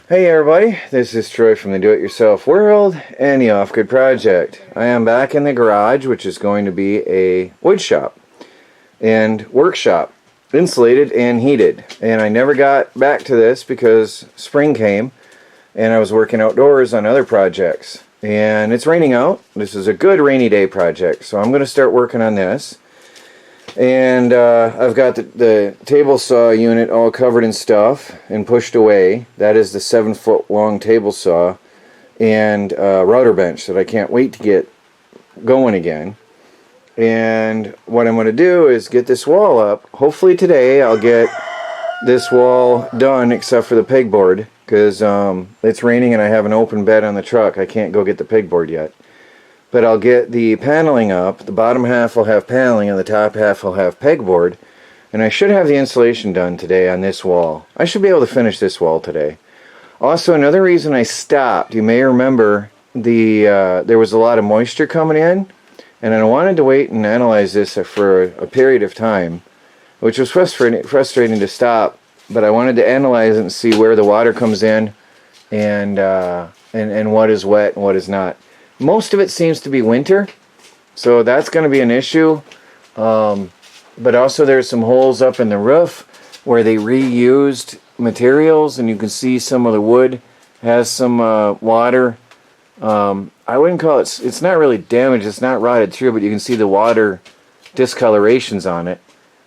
Hey everybody, this is Troy from the Do-It-Yourself World and the Off Grid Project. I am back in the garage, which is going to be a wood shop and workshop, insulated and heated. And I never got back to this because spring came and I was working outdoors on other projects. And it's raining out. This is a good rainy day project, so I'm going to start working on this. And I've got the table saw unit all covered in stuff and pushed away. That is the 7-foot long table saw and router bench that I can't wait to get going again. And what I'm going to do is get this wall up. Hopefully today I'll get this wall done except for the pegboard, because it's raining and I have an open bed on the truck. I can't go get the pegboard yet. But I'll get the paneling up. The bottom half will have paneling and the top half will have pegboard. And I should have the insulation done today on this wall. I should be able to finish this wall today. Also, another reason I stopped, you may remember there was a lot of moisture coming in. And I wanted to wait and analyze this for a period of time, which was frustrating to stop. But I wanted to analyze it and see where the water comes in and what is wet and what is not. Most of it seems to be winter, so that's going to be an issue. But also there's some holes up in the roof where they reused materials, and you can see some of the wood has some water. I wouldn't call it, it's not really damaged, it's not rotted through, but you can see the water discolorations on it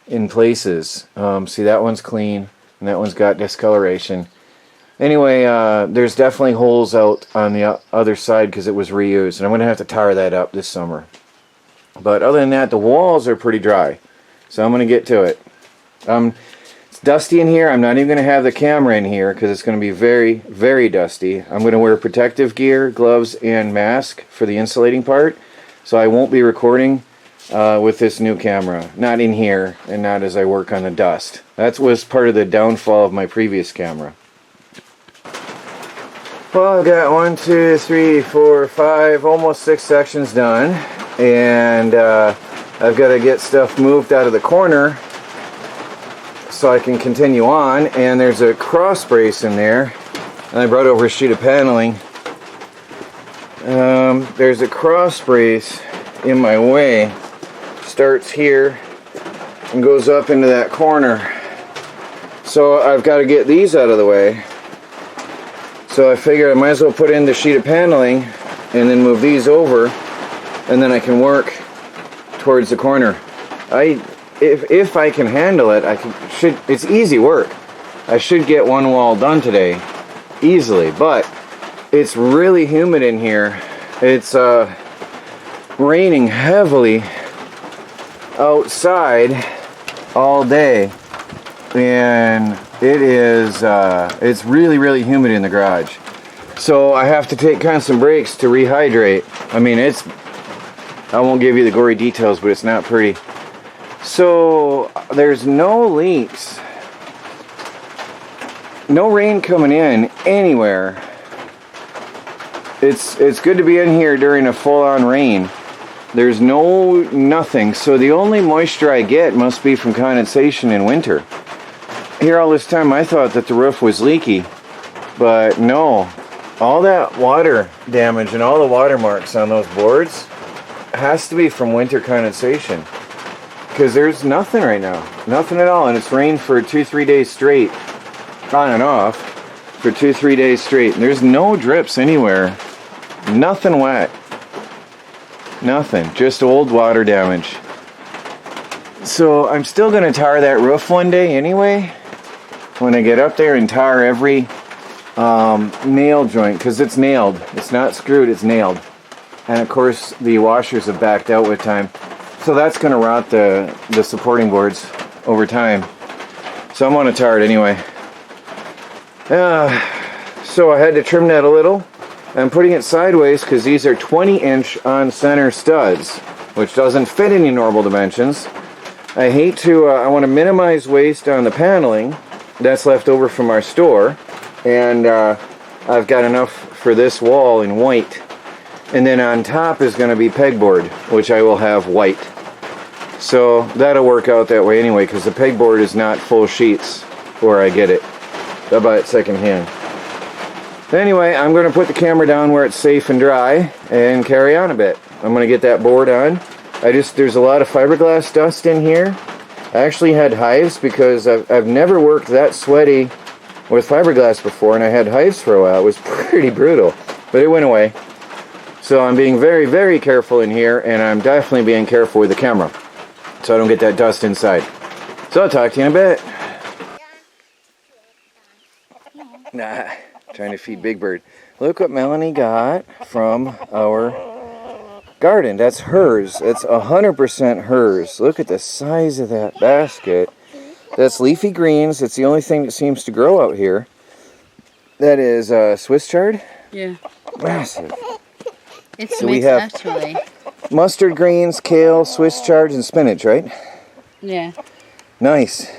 in places. See, that one's clean, and that one's got discoloration. Anyway, there's definitely holes out on the other side because it was reused, and I'm going to have to tar that up this summer. But other than that, the walls are pretty dry, so I'm going to get to it. It's dusty in here. I'm not even going to have the camera in here because it's going to be very, very dusty. I'm going to wear protective gear, gloves, and mask for the insulating part, so I won't be recording with this new camera. Not in here, and not as I work on the dust. That was part of the downfall of my previous camera. Well, I've got 1, 2, 3, 4, 5, almost 6 sections done, and I've got to get stuff moved out of the corner so I can continue on. And there's a cross brace in there, and I brought over a sheet of paneling. There's a cross brace in my way. Starts here and goes up into that corner, so I've got to get these out of the way. So I figured I might as well put in the sheet of paneling and then move these over, and then I can work towards the corner. If I can handle it, it's easy work. I should get one wall done today easily, but it's really humid in here. It's raining heavily outside all day, and it's really, really humid in the garage. So I have to take constant breaks to rehydrate. I mean, I won't give you the gory details, but it's not pretty. So there's no leaks. No rain coming in anywhere. It's good to be in here during a full-on rain. There's nothing. So the only moisture I get must be from condensation in winter. Here all this time I thought that the roof was leaky, but no. All that water damage and all the water marks on those boards has to be from winter condensation, because there's nothing right now. Nothing at all. And it's rained for 2-3 days straight, on and off, for 2-3 days straight. And there's no drips anywhere. Nothing wet. Nothing. Just old water damage. So I'm still going to tar that roof one day anyway, when I get up there and tar every nail joint, because it's nailed. It's not screwed, it's nailed. And of course the washers have backed out with time, so that's going to rot the supporting boards over time. So I'm going to tar it anyway. So I had to trim that a little. I'm putting it sideways because these are 20-inch on-center studs, which doesn't fit any normal dimensions. I want to minimize waste on the paneling that's left over from our store, and I've got enough for this wall in white. And then on top is going to be pegboard, which I will have white. So that'll work out that way anyway, because the pegboard is not full sheets where I get it. I buy it secondhand. Anyway, I'm going to put the camera down where it's safe and dry and carry on a bit. I'm going to get that board on. There's a lot of fiberglass dust in here. I actually had hives because I've never worked that sweaty with fiberglass before, and I had hives for a while. It was pretty brutal, but it went away. So I'm being very, very careful in here, and I'm definitely being careful with the camera so I don't get that dust inside. So I'll talk to you in a bit. Nah, trying to feed Big Bird. Look what Melanie got from our garden. That's hers. It's 100% hers. Look at the size of that basket. That's leafy greens. It's the only thing that seems to grow out here. That is Swiss chard. Yeah. Massive. It's so we have actually mustard greens, kale, Swiss chard, and spinach, right? Yeah. Nice.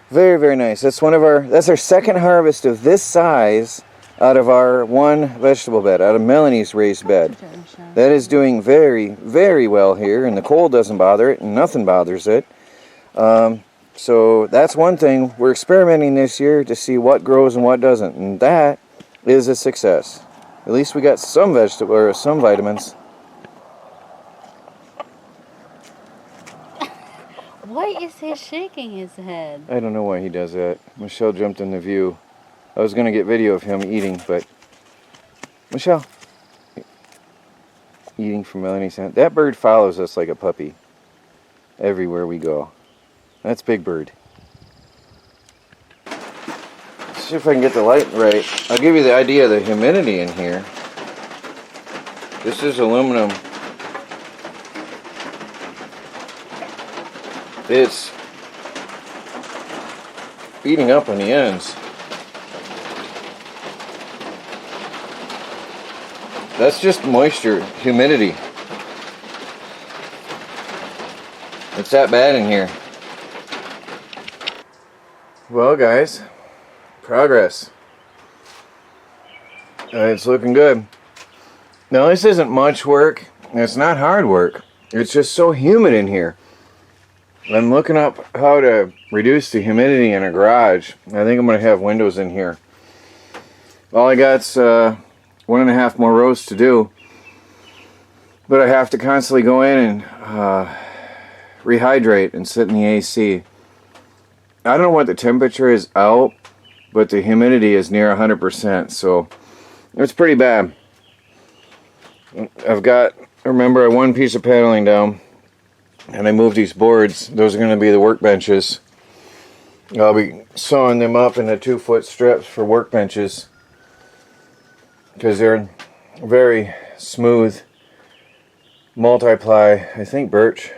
Very, very nice. That's our second harvest of this size out of our one vegetable bed, out of Melanie's raised bed. That is doing very, very well here, and the cold doesn't bother it, and nothing bothers it. So that's one thing. We're experimenting this year to see what grows and what doesn't, and that is a success. At least we got some vegetable or some vitamins. Why is he shaking his head? I don't know why he does that. Michelle jumped in the view. I was going to get video of him eating, but... Michelle. Eating from Melanie's hand. That bird follows us like a puppy. Everywhere we go. That's Big Bird. Let's see if I can get the light right. I'll give you the idea of the humidity in here. This is aluminum. It's beating up on the ends. That's just moisture, humidity. It's that bad in here. Well, guys, progress. It's looking good. Now, this isn't much work. It's not hard work. It's just so humid in here. I'm looking up how to reduce the humidity in a garage. I think I'm going to have windows in here. All I got's 1.5 more rows to do. But I have to constantly go in and rehydrate and sit in the AC. I don't know what the temperature is out, but the humidity is near 100%, so it's pretty bad. Remember, I one piece of paneling down. And I moved these boards. Those are going to be the workbenches. I'll be sewing them up into 2-foot strips for workbenches because they're very smooth, multi-ply, I think birch.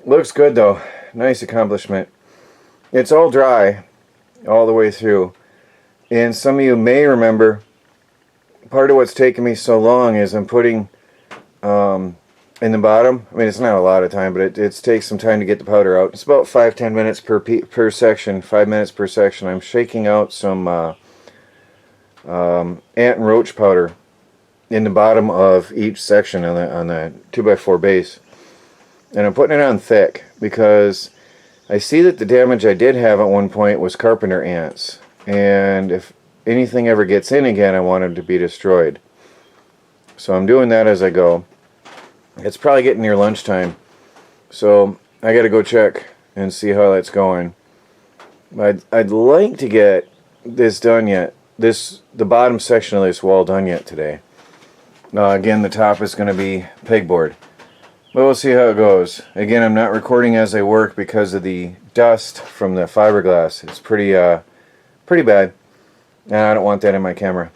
Looks good though. Nice accomplishment. It's all dry all the way through. And some of you may remember part of what's taken me so long is I'm putting in the bottom, I mean it's not a lot of time, but it takes some time to get the powder out. It's about 5-10 minutes per section, 5 minutes per section. I'm shaking out some ant and roach powder in the bottom of each section on the 2x4 base. And I'm putting it on thick because I see that the damage I did have at one point was carpenter ants. And if anything ever gets in again, I want them to be destroyed. So I'm doing that as I go. It's probably getting near lunchtime, so I gotta go check and see how that's going. I'd like to get this done yet. The bottom section of this wall done yet today. Again, the top is going to be pegboard, but we'll see how it goes. Again, I'm not recording as I work because of the dust from the fiberglass. It's pretty bad, and I don't want that in my camera.